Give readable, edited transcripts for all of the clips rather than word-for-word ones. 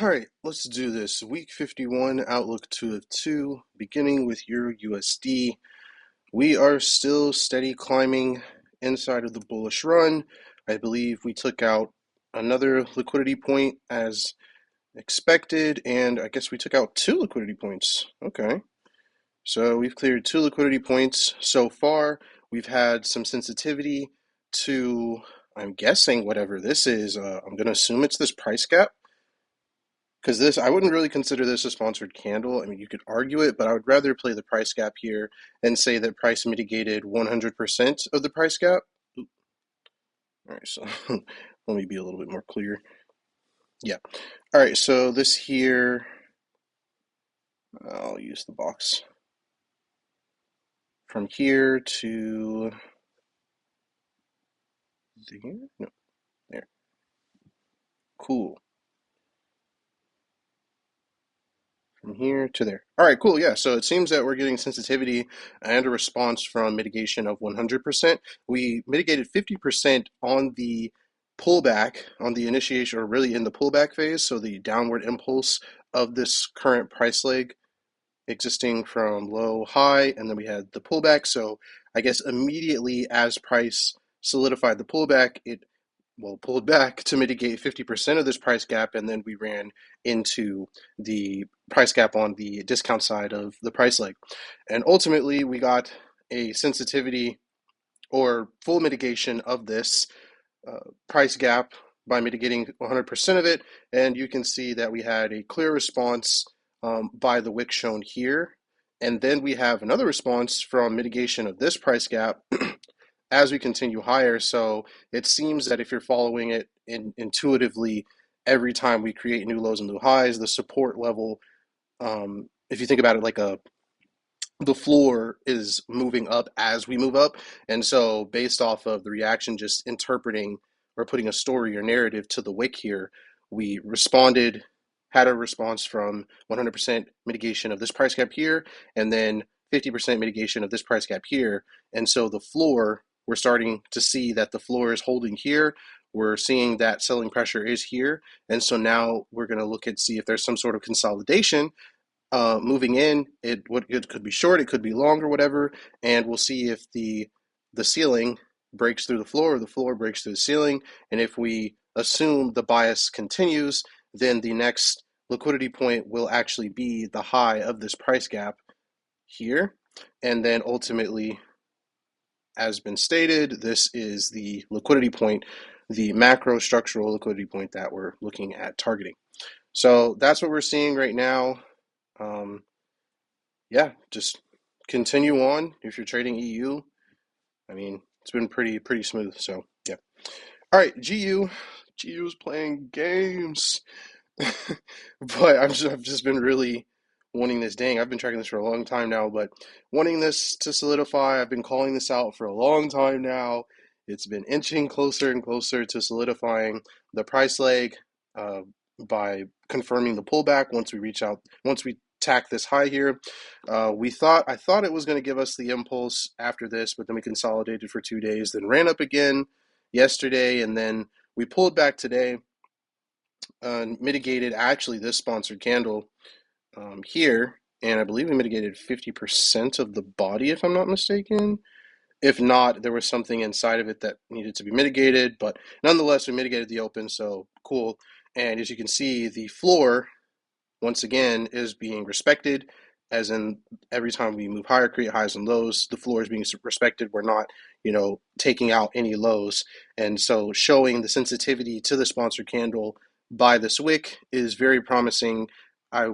All right, let's do this. Week 51, Outlook 2 of 2, beginning with Euro USD. We are still steady climbing inside of the bullish run. I believe we took out another liquidity point as expected, and I guess we took out two liquidity points. Okay, so we've cleared two liquidity points so far. We've had some sensitivity to, I'm guessing, whatever this is. I'm going to assume it's this price gap. Because this, I wouldn't really consider this a sponsored candle. I mean, you could argue it, but I would rather play the price gap here and say that price mitigated 100% of the price gap. All right, so let me be a little bit more clear. Yeah. All right, so this here, I'll use the box. From here to there? No, there. Cool. From here to there. All right, cool. Yeah, so it seems that we're getting sensitivity and a response from mitigation of 100%. We mitigated 50% on the pullback, on the initiation, or really in the pullback phase. So the downward impulse of this current price leg existing from low high, and then we had the pullback. So I guess immediately as price solidified the pullback, it pulled back to mitigate 50% of this price gap, and then we ran into the price gap on the discount side of the price leg. And ultimately, we got a sensitivity or full mitigation of this price gap by mitigating 100% of it. And you can see that we had a clear response by the wick shown here. And then we have another response from mitigation of this price gap as we continue higher. So it seems that if you're following it intuitively, every time we create new lows and new highs, the support level, if you think about it like the floor is moving up as we move up. And so based off of the reaction, just interpreting or putting a story or narrative to the wick here, we responded, had a response from 100% mitigation of this price gap here, and then 50% mitigation of this price gap here. And so the floor, we're starting to see that the floor is holding here. We're seeing that selling pressure is here. And so now we're going to look and see if there's some sort of consolidation moving in. It could be short, it could be long, or whatever, and we'll see if the ceiling breaks through the floor or the floor breaks through the ceiling. And if we assume the bias continues, then the next liquidity point will actually be the high of this price gap here. And then ultimately, as been stated, this is the liquidity point, the macro structural liquidity point that we're looking at targeting. So that's what we're seeing right now. Um, yeah, just continue on if you're trading EU. I mean, it's been pretty smooth. So yeah. All right, GU's playing games, but I've just been really wanting this. Dang, I've been tracking this for a long time now, but wanting this to solidify. I've been calling this out for a long time now. It's been inching closer and closer to solidifying the price leg by confirming the pullback once we tack this high here. I thought it was going to give us the impulse after this, but then we consolidated for 2 days, then ran up again yesterday, and then we pulled back today and mitigated actually this sponsored candle here, and I believe we mitigated 50% of the body, if I'm not mistaken. If not, there was something inside of it that needed to be mitigated, but nonetheless, we mitigated the open, so cool. And as you can see, the floor, once again, is being respected, as in every time we move higher, create highs and lows, the floor is being respected. We're not, taking out any lows. And so showing the sensitivity to the sponsor candle by this wick is very promising. I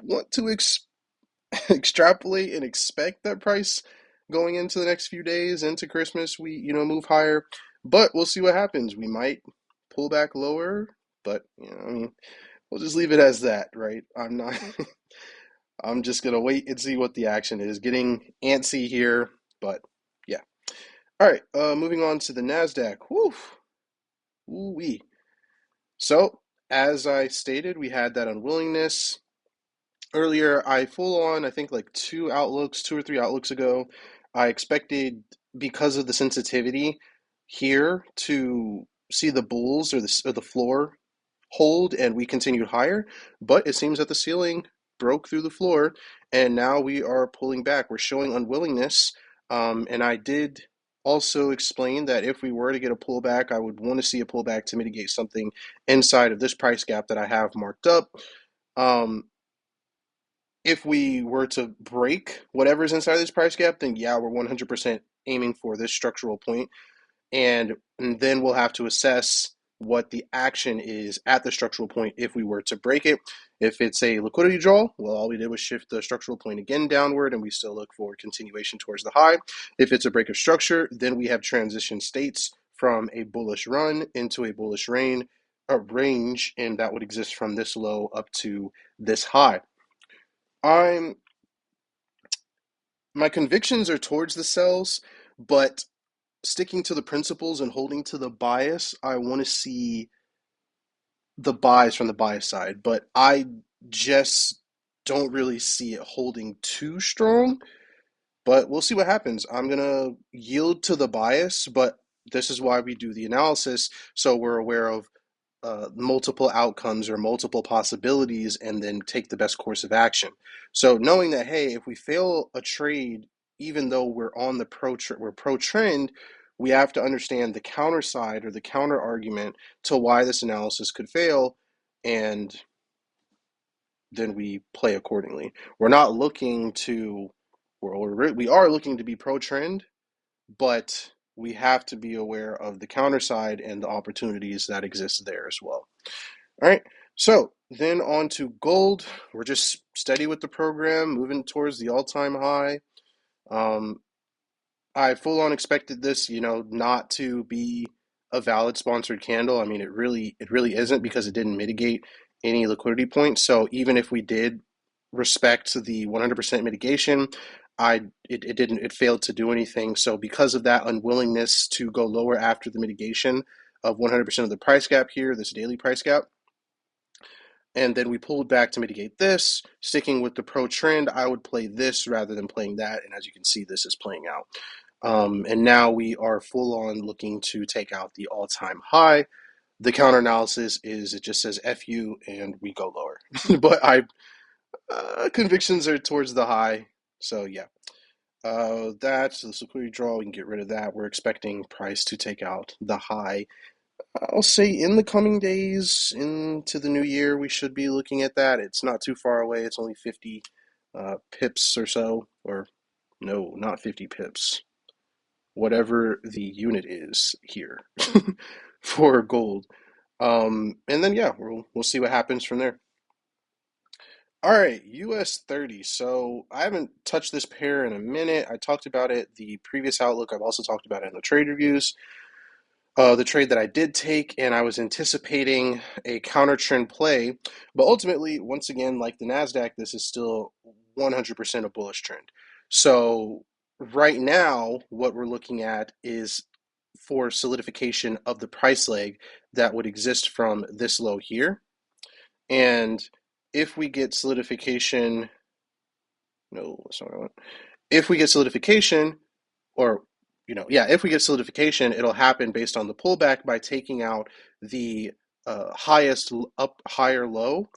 want to extrapolate and expect that price going into the next few days, into Christmas, we, move higher, but we'll see what happens. We might pull back lower, but, I mean, we'll just leave it as that, right? I'm not, I'm just going to wait and see what the action is. Getting antsy here, but yeah. All right, moving on to the NASDAQ. Woo, wee. So, as I stated, we had that unwillingness. Earlier, I think like two or three outlooks ago, I expected, because of the sensitivity here, to see the bulls or the floor hold and we continued higher, but it seems that the ceiling broke through the floor and now we are pulling back. We're showing unwillingness. And I did also explain that if we were to get a pullback, I would want to see a pullback to mitigate something inside of this price gap that I have marked up. Um, if we were to break whatever's inside this price gap, then yeah, we're 100% aiming for this structural point, and then we'll have to assess what the action is at the structural point if we were to break it. If it's a liquidity draw, well, all we did was shift the structural point again downward, and we still look for continuation towards the high. If it's a break of structure, then we have transition states from a bullish run into a bullish range, and that would exist from this low up to this high. I'm My convictions are towards the sells, but sticking to the principles and holding to the bias, I want to see the buys from the bias side, but I just don't really see it holding too strong. But we'll see what happens. I'm gonna yield to the bias, but this is why we do the analysis, so we're aware of multiple outcomes or multiple possibilities and then take the best course of action. So knowing that, hey, if we fail a trade, even though we're on the we're pro trend, we have to understand the counter side or the counter argument to why this analysis could fail, and then we play accordingly. We're not looking to, we are looking to be pro trend, but we have to be aware of the counter side and the opportunities that exist there as well. All right, so then on to gold. We're just steady with the program, moving towards the all-time high. Um, I full on expected this, not to be a valid sponsored candle. I mean, it really isn't because it didn't mitigate any liquidity points. So even if we did respect the 100% mitigation, it failed to do anything. So because of that unwillingness to go lower after the mitigation of 100% of the price gap here, this daily price gap, and then we pulled back to mitigate this. Sticking with the pro trend, I would play this rather than playing that. And as you can see, this is playing out. And now we are full on looking to take out the all time high. The counter analysis is it just says FU and we go lower. But I convictions are towards the high. So yeah. That's the liquidity draw. We can get rid of that. We're expecting price to take out the high. I'll say in the coming days into the new year, we should be looking at that. It's not too far away. It's only 50 pips or so, or no, not 50 pips. Whatever the unit is here for gold. And then yeah, we'll see what happens from there. All right, US 30. So I haven't touched this pair in a minute. I talked about it the previous outlook. I've also talked about it in the trade reviews. The trade that I did take, and I was anticipating a counter trend play, but ultimately, once again, like the Nasdaq, this is still 100% a bullish trend. So right now, what we're looking at is for solidification of the price leg that would exist from this low here, and if we get solidification, no, that's not what I want. If we get solidification, or if we get solidification, it'll happen based on the pullback by taking out the highest up, higher low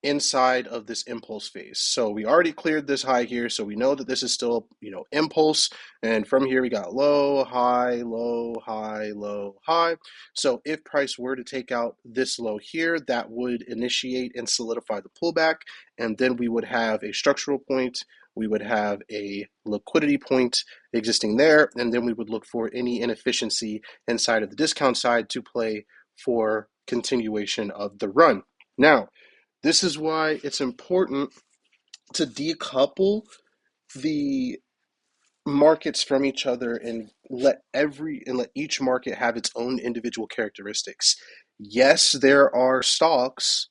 inside of this impulse phase. So we already cleared this high here, so we know that this is still, impulse. And from here we got low, high, low, high, low, high. So if price were to take out this low here, that would initiate and solidify the pullback, and then we would have a structural point, we would have a liquidity point existing there, and then we would look for any inefficiency inside of the discount side to play for continuation of the run. Now, this is why it's important to decouple the markets from each other and let each market have its own individual characteristics. Yes, there are stocks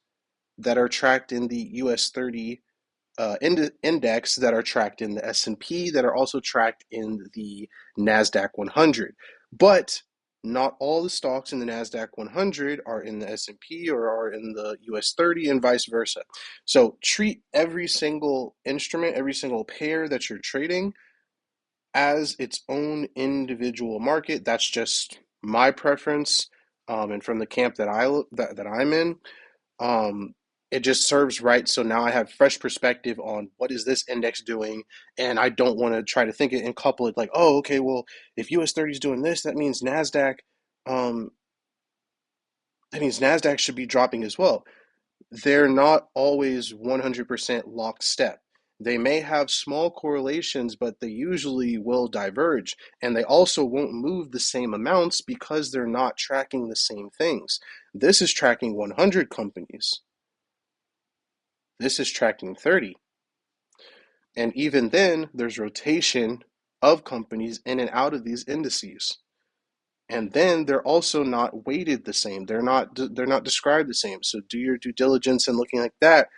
that are tracked in the US 30 index that are tracked in the S&P that are also tracked in the NASDAQ 100. But not all the stocks in the NASDAQ 100 are in the S&P or are in the US 30 and vice versa. So treat every single instrument, every single pair that you're trading as its own individual market. That's just my preference. and from the camp that I'm in, um, it just serves right. So now I have fresh perspective on what is this index doing, and I don't want to try to think it and couple it like, oh, okay, well, if US 30 is doing this, um, that means Nasdaq should be dropping as well. They're not always 100% lockstep. They may have small correlations, but they usually will diverge. And they also won't move the same amounts because they're not tracking the same things. This is tracking 100 companies. This is tracking 30. And even then, there's rotation of companies in and out of these indices. And then they're also not weighted the same. They're not described the same. So do your due diligence and looking like that,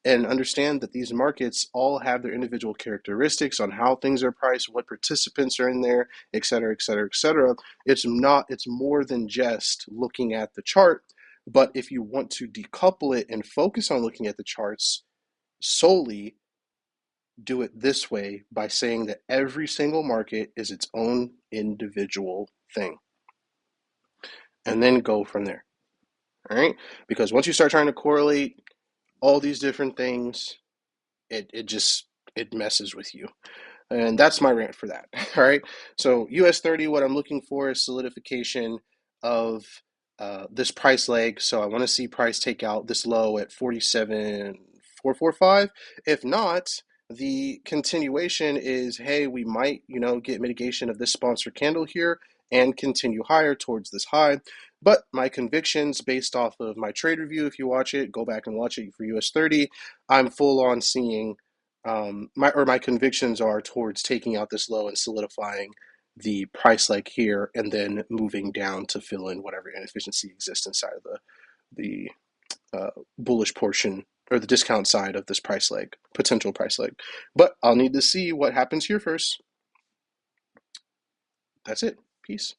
and understand that these markets all have their individual characteristics on how things are priced, what participants are in there, et cetera, et cetera, et cetera. It's more than just looking at the chart. But if you want to decouple it and focus on looking at the charts solely, do it this way by saying that every single market is its own individual thing, and then go from there. All right, because once you start trying to correlate all these different things, it just it messes with you. And that's my rant for that. All right, so US 30, what I'm looking for is solidification of this price leg. So I want to see price take out this low at 47,445. If not, the continuation is, hey, we might, get mitigation of this sponsor candle here and continue higher towards this high. But my convictions based off of my trade review, if you watch it, go back and watch it for US 30, I'm full on seeing my convictions are towards taking out this low and solidifying the price leg here, and then moving down to fill in whatever inefficiency exists inside of the bullish portion or the discount side of this price leg, potential price leg. But I'll need to see what happens here first. That's it. Peace.